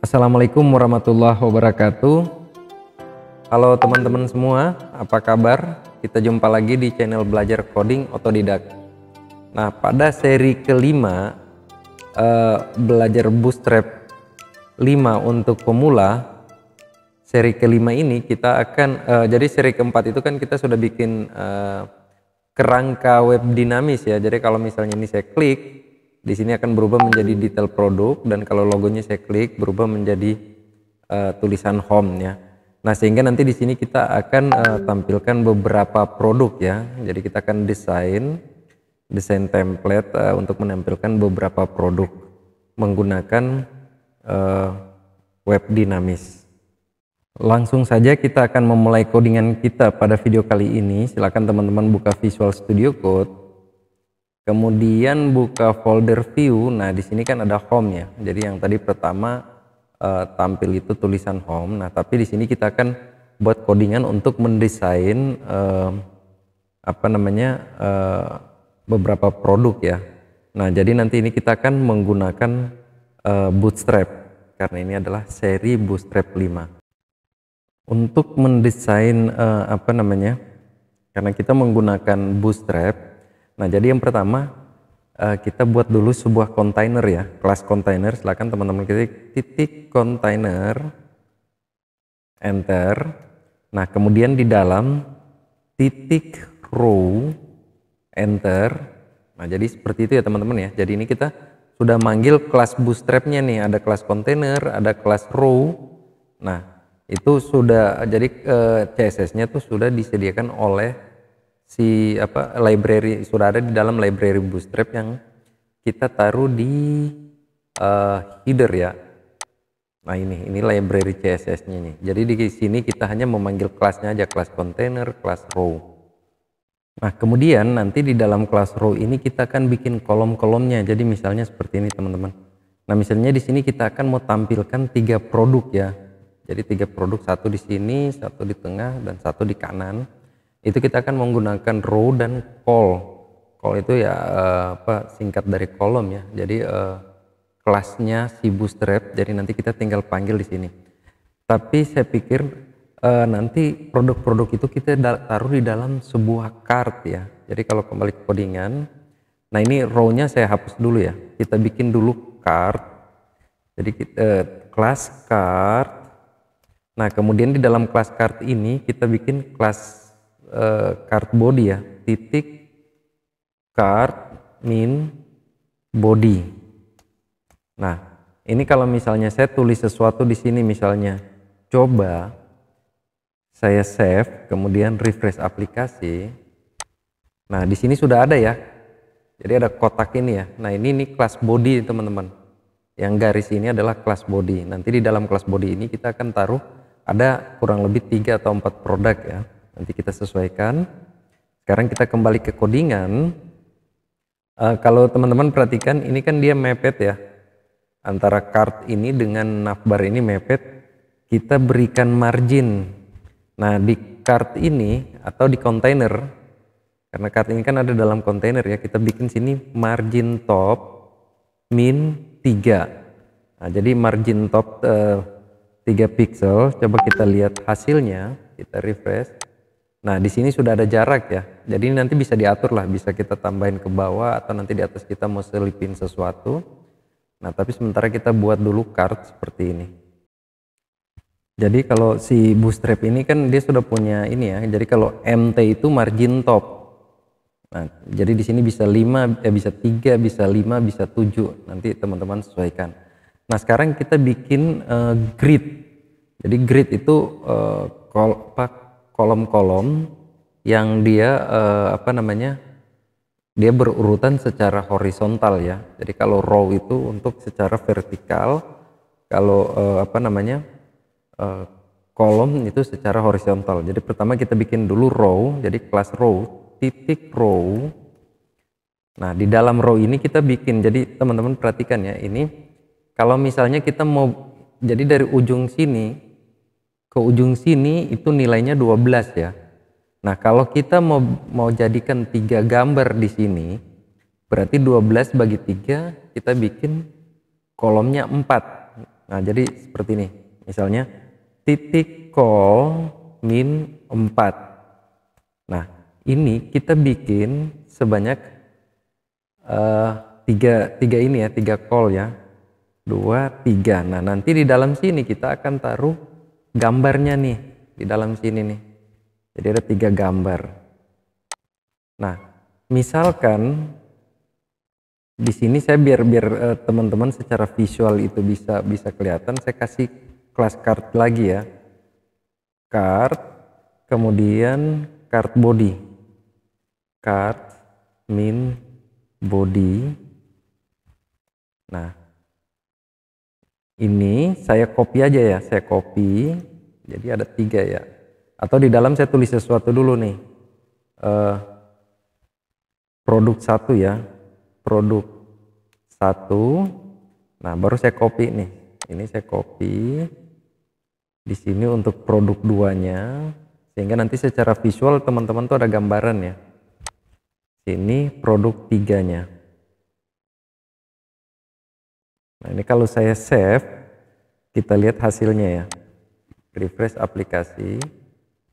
Assalamualaikum warahmatullahi wabarakatuh. Halo teman-teman semua, apa kabar? Kita jumpa lagi di channel Belajar Coding Otodidak. Nah, pada seri kelima belajar Bootstrap 5 untuk pemula, seri kelima ini kita akan jadi seri keempat itu kan kita sudah bikin kerangka web dinamis ya. Jadi kalau misalnya ini saya klik, di sini akan berubah menjadi detail produk, dan kalau logonya saya klik berubah menjadi tulisan home ya. Nah, sehingga nanti di sini kita akan tampilkan beberapa produk ya. Jadi kita akan desain template untuk menampilkan beberapa produk menggunakan web dinamis. Langsung saja kita akan memulai codingan kita pada video kali ini. Silakan teman-teman buka Visual Studio Code. Kemudian buka folder view. Nah, di sini kan ada home ya. Jadi yang tadi pertama tampil itu tulisan home. Nah, tapi di sini kita akan buat codingan untuk mendesain beberapa produk ya. Nah, jadi nanti ini kita akan menggunakan Bootstrap karena ini adalah seri Bootstrap 5. Untuk mendesain karena kita menggunakan Bootstrap. Nah, jadi yang pertama kita buat dulu sebuah kontainer ya, kelas kontainer. Silakan teman-teman ketik titik kontainer, enter. Nah, kemudian di dalam titik row, enter. Nah, jadi seperti itu ya teman-teman ya. Jadi ini kita sudah manggil kelas Bootstrapnya nih, ada kelas kontainer, ada kelas row. Nah, itu sudah jadi CSS-nya tuh sudah disediakan oleh library, sudah ada di dalam library Bootstrap yang kita taruh di header ya. Nah, ini library CSS-nya nih. Jadi di sini kita hanya memanggil kelasnya aja, kelas container, kelas row. Nah, kemudian nanti di dalam kelas row ini kita akan bikin kolom-kolomnya. Jadi misalnya seperti ini teman-teman. Nah, misalnya di sini kita akan mau tampilkan 3 produk ya. Jadi 3 produk, satu di sini, satu di tengah, dan satu di kanan. Itu kita akan menggunakan row dan call. Call itu ya singkat dari kolom ya. Jadi kelasnya si Bootstrap. Jadi nanti kita tinggal panggil di sini. Tapi saya pikir nanti produk-produk itu kita taruh di dalam sebuah cart ya. Jadi kalau kembali ke codingan, nah ini row-nya saya hapus dulu ya. Kita bikin dulu cart. Jadi kelas cart. Nah, kemudian di dalam kelas cart ini kita bikin kelas cart body ya, titik cart min body. Nah, ini kalau misalnya saya tulis sesuatu di sini, misalnya coba saya save, kemudian refresh aplikasi. Nah, di sini sudah ada ya. Jadi ada kotak ini ya. Nah, ini kelas body teman-teman. Yang garis ini adalah kelas body. Nanti di dalam kelas body ini kita akan taruh ada kurang lebih 3 atau 4 produk ya. Nanti kita sesuaikan. Sekarang kita kembali ke codingan. Kalau teman-teman perhatikan, ini kan dia mepet ya. Antara cart ini dengan navbar ini mepet. Kita berikan margin. Nah, di cart ini atau di container, karena cart ini kan ada dalam container ya, kita bikin sini margin top min 3. Nah, jadi margin top 3 pixel. Coba kita lihat hasilnya, kita refresh. Nah, di sini sudah ada jarak ya. Jadi nanti bisa diatur lah, bisa kita tambahin ke bawah atau nanti di atas kita mau selipin sesuatu. Nah, tapi sementara kita buat dulu cart seperti ini. Jadi kalau si Bootstrap ini kan dia sudah punya ini ya. Jadi kalau MT itu margin top. Nah, jadi di sini bisa 5, bisa 3, bisa 5, bisa 7. Nanti teman-teman sesuaikan. Nah, sekarang kita bikin grid. Jadi grid itu kolom-kolom yang dia dia berurutan secara horizontal ya. Jadi kalau row itu untuk secara vertikal, kalau kolom itu secara horizontal. Jadi pertama kita bikin dulu row, jadi kelas row, titik row. Nah, di dalam row ini kita bikin, jadi teman-teman perhatikan ya, ini kalau misalnya kita mau, jadi dari ujung sini ke ujung sini itu nilainya 12 ya. Nah, kalau kita mau jadikan 3 gambar di sini, berarti 12 bagi 3 kita bikin kolomnya 4. Nah, jadi seperti ini. Misalnya titik call min 4. Nah, ini kita bikin sebanyak tiga ini ya, 3 call ya. 2, 3. Nah, nanti di dalam sini kita akan taruh gambarnya nih di dalam sini nih. Jadi ada 3 gambar. Nah, misalkan di sini saya biar teman-teman secara visual itu bisa kelihatan, saya kasih kelas card lagi ya. Card, kemudian card body. Card min body. Nah, ini saya copy aja ya, saya copy. Jadi ada 3 ya. Atau di dalam saya tulis sesuatu dulu nih. Produk 1 ya. Produk 1. Nah, baru saya copy nih. Ini saya copy di sini untuk produk 2-nya, sehingga nanti secara visual teman-teman tuh ada gambaran ya. Sini produk 3-nya. Nah, ini kalau saya save, kita lihat hasilnya ya. Refresh aplikasi.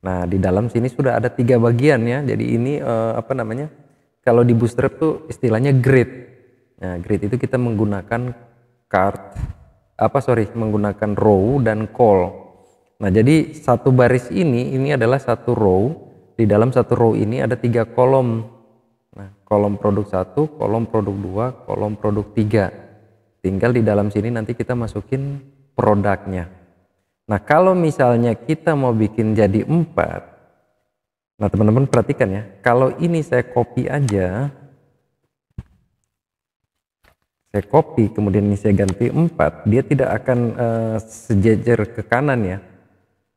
Nah, di dalam sini sudah ada 3 bagian ya. Jadi ini apa namanya? Kalau di Bootstrap tuh istilahnya grid. Nah, grid itu kita menggunakan menggunakan row dan call. Nah, jadi satu baris ini adalah satu row. Di dalam satu row ini ada 3 kolom. Nah, kolom produk 1, kolom produk 2, kolom produk 3. Tinggal di dalam sini nanti kita masukin produknya. Nah, kalau misalnya kita mau bikin jadi 4, nah teman-teman perhatikan ya, kalau ini saya copy aja, saya copy kemudian ini saya ganti 4, dia tidak akan sejajar ke kanan ya,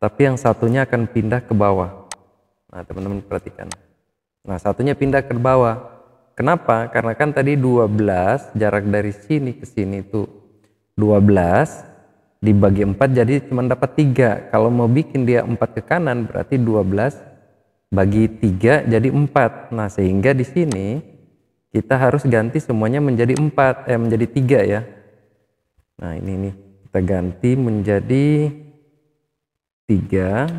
tapi yang satunya akan pindah ke bawah. Nah, teman-teman perhatikan. Nah, satunya pindah ke bawah. Kenapa? Karena kan tadi 12, jarak dari sini ke sini itu 12 dibagi 4 jadi cuma dapat 3. Kalau mau bikin dia 4 ke kanan berarti 12 bagi 3 jadi 4. Nah, sehingga di sini kita harus ganti semuanya menjadi 3 ya. Nah, ini nih kita ganti menjadi 3,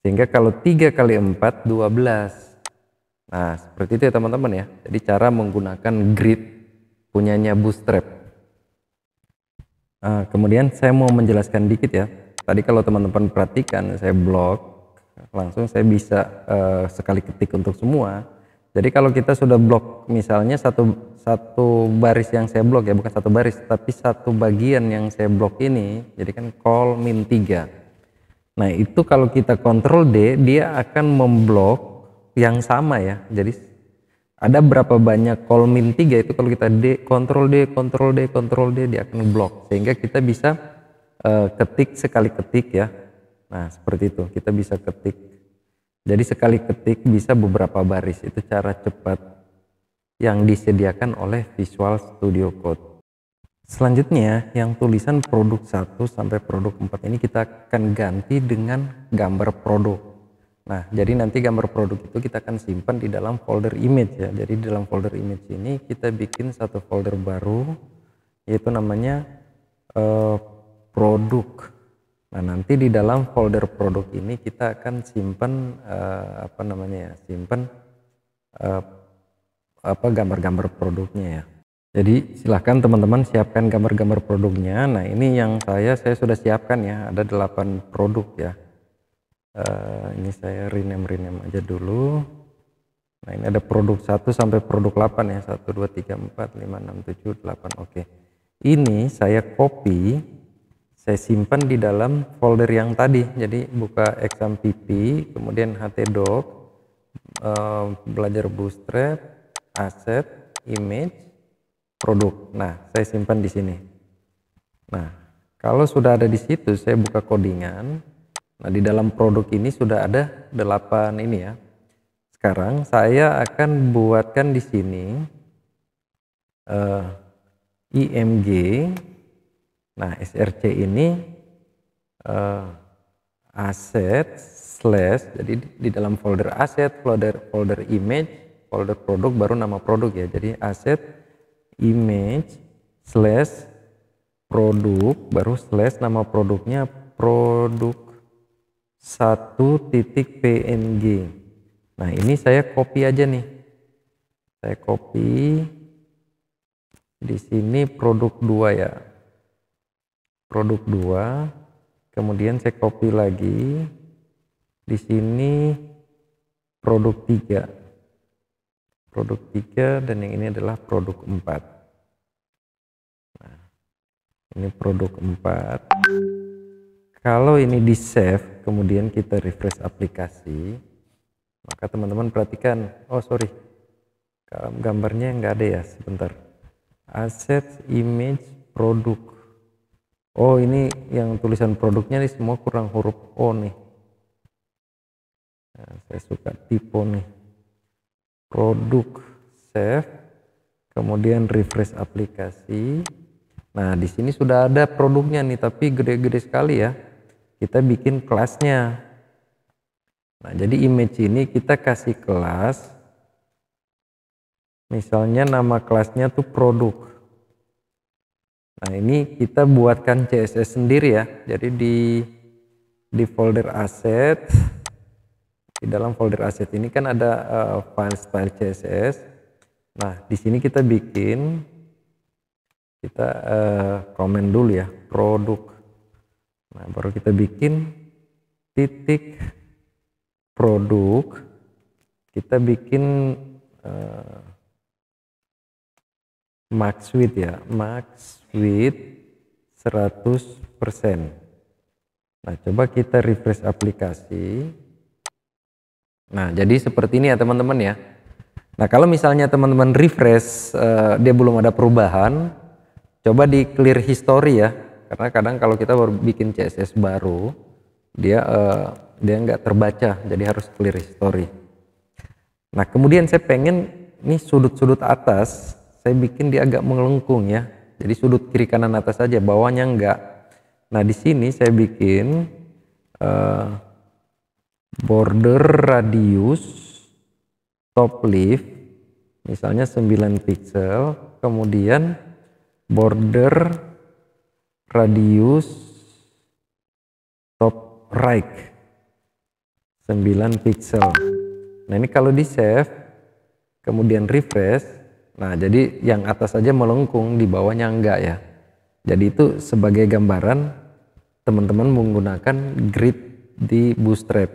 sehingga kalau 3 kali 4 12. Nah, seperti itu ya teman-teman ya. Jadi cara menggunakan grid punyanya Bootstrap. Nah, kemudian saya mau menjelaskan dikit ya. Tadi kalau teman-teman perhatikan saya blok, langsung saya bisa sekali ketik untuk semua. Jadi kalau kita sudah blok misalnya satu baris yang saya blok ya, bukan satu baris tapi satu bagian yang saya blok ini, jadi kan call min 3. Nah, itu kalau kita Ctrl D dia akan memblok yang sama ya. Jadi ada berapa banyak call min 3 itu kalau kita Ctrl D Ctrl D dia akan blok, sehingga kita bisa ketik sekali ketik ya. Nah, seperti itu kita bisa ketik, jadi sekali ketik bisa beberapa baris. Itu cara cepat yang disediakan oleh Visual Studio Code. Selanjutnya yang tulisan produk 1 sampai produk 4 ini kita akan ganti dengan gambar produk. Nah, jadi nanti gambar produk itu kita akan simpan di dalam folder image ya. Jadi di dalam folder image ini kita bikin satu folder baru, yaitu namanya produk. Nah, nanti di dalam folder produk ini kita akan simpan simpan gambar-gambar produknya ya. Jadi silahkan teman-teman siapkan gambar-gambar produknya. Nah, ini yang saya sudah siapkan ya, ada 8 produk ya. Ini saya rename aja dulu. Nah, ini ada produk 1 sampai produk 8 ya, 1 2 3 4 5 6 7 8. Oke, ini saya copy, saya simpan di dalam folder yang tadi. Jadi buka exampp, kemudian htdoc, belajar Bootstrap, asset, image, produk. Nah, saya simpan di sini. Nah, kalau sudah ada di situ saya buka codingan. Nah, di dalam produk ini sudah ada 8 ini ya. Sekarang saya akan buatkan di sini img. Nah, src ini aset slash, jadi di dalam folder aset, folder image, folder produk, baru nama produk ya. Jadi aset image slash produk, baru slash nama produknya produk 1.png. Nah ini saya copy aja nih, saya copy di sini produk 2 ya, produk 2, kemudian saya copy lagi di sini produk 3, produk 3, dan yang ini adalah produk 4. Nah, ini produk 4. Kalau ini di save, kemudian kita refresh aplikasi, maka teman-teman perhatikan, oh sorry, gambarnya nggak ada ya, sebentar. Assets, image, produk. Oh ini yang tulisan produknya nih semua kurang huruf O nih. Nah, saya suka tipe nih. Produk, save, kemudian refresh aplikasi. Nah di sini sudah ada produknya nih, tapi gede-gede sekali ya. Kita bikin kelasnya. Nah jadi image ini kita kasih kelas, misalnya nama kelasnya tuh produk. Nah ini kita buatkan CSS sendiri ya. Jadi di folder asset, di dalam folder asset ini kan ada file style CSS. Nah di sini kita bikin, kita komen dulu ya, produk. Nah baru kita bikin titik produk, kita bikin max width ya, max width 100%. Nah coba kita refresh aplikasi. Nah jadi seperti ini ya teman-teman ya. Nah kalau misalnya teman-teman refresh dia belum ada perubahan, coba di clear history ya, karena kadang kalau kita baru bikin CSS baru dia nggak terbaca, jadi harus clear history. Nah kemudian saya pengen nih sudut-sudut atas saya bikin dia agak melengkung ya, jadi sudut kiri kanan atas saja, bawahnya enggak. Nah di sini saya bikin border radius top left misalnya 9 pixel, kemudian border radius top right 9 pixel. Nah ini kalau di save kemudian refresh, nah jadi yang atas saja melengkung, di bawahnya enggak ya. Jadi itu sebagai gambaran teman-teman menggunakan grid di Bootstrap.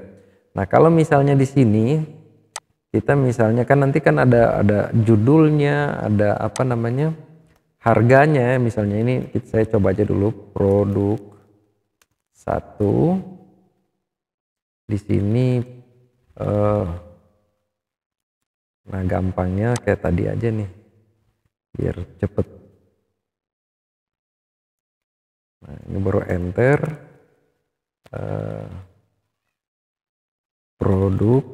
Nah kalau misalnya di sini kita misalnya kan nanti kan ada judulnya, ada apa namanya, harganya. Misalnya ini saya coba aja dulu produk 1. Di sini nah gampangnya kayak tadi aja nih biar cepet. Nah ini baru enter produk.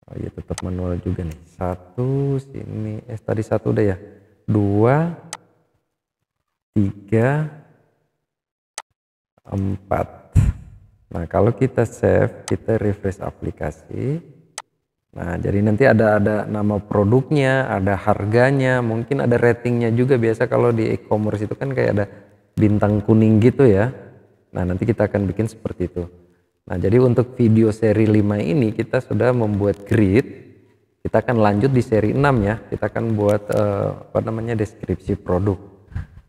Oh iya tetap manual juga nih. 1 sini tadi 1 udah ya, 2 3 4. Nah kalau kita save, kita refresh aplikasi, nah jadi nanti ada nama produknya, ada harganya, mungkin ada ratingnya juga. Biasa kalau di e-commerce itu kan kayak ada bintang kuning gitu ya. Nah nanti kita akan bikin seperti itu. Nah jadi untuk video seri 5 ini kita sudah membuat grid. Kita akan lanjut di seri 6 ya, kita akan buat apa namanya, deskripsi produk.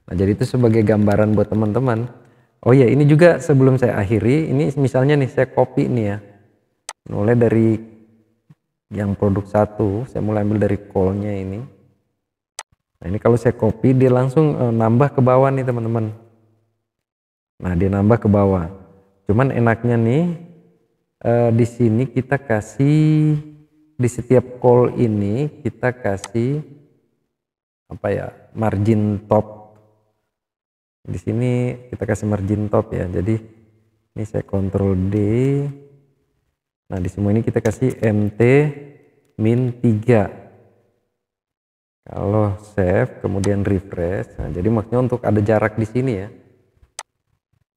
Nah jadi itu sebagai gambaran buat teman-teman. Oh ya ini juga sebelum saya akhiri, ini misalnya nih saya copy nih ya, mulai dari yang produk 1, saya mulai ambil dari call-nya ini. Nah ini kalau saya copy dia langsung nambah ke bawah nih teman-teman. Nah dia nambah ke bawah. Cuman enaknya nih di sini kita kasih, di setiap call ini kita kasih apa ya, margin top. Di sini kita kasih margin top ya. Jadi ini saya Ctrl D. Nah di semua ini kita kasih MT min 3. Kalau save kemudian refresh, nah jadi maksudnya untuk ada jarak di sini ya.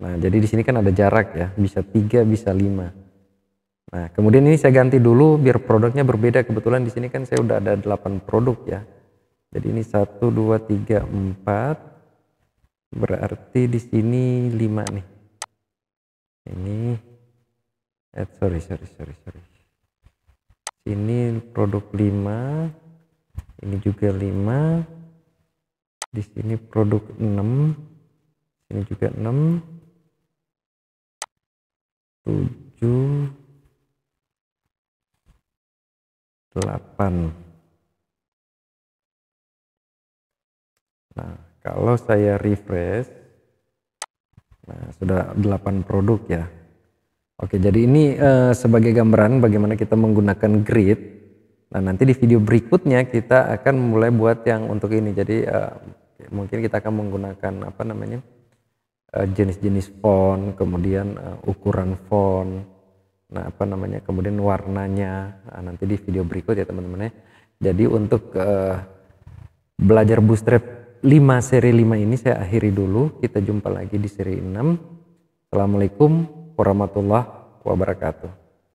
Nah jadi di sini kan ada jarak ya, bisa 3 bisa 5. Nah kemudian ini saya ganti dulu biar produknya berbeda. Kebetulan di sini kan saya udah ada 8 produk ya. Jadi ini 1 2 3 4. Berarti di sini 5 nih. Ini sorry. Sini produk 5, ini juga 5. Di sini produk 6, ini juga 6, 7, 8. Nah, kalau saya refresh, nah sudah 8 produk ya. Oke, jadi ini sebagai gambaran bagaimana kita menggunakan grid. Nah, nanti di video berikutnya kita akan mulai buat yang untuk ini. Jadi mungkin kita akan menggunakan apa namanya, jenis-jenis font, kemudian ukuran font, nah apa namanya, kemudian warnanya. Nah, nanti di video berikut ya teman-teman ya. Jadi untuk belajar Bootstrap 5 seri 5 ini saya akhiri dulu. Kita jumpa lagi di seri 6. Assalamualaikum warahmatullahi wabarakatuh.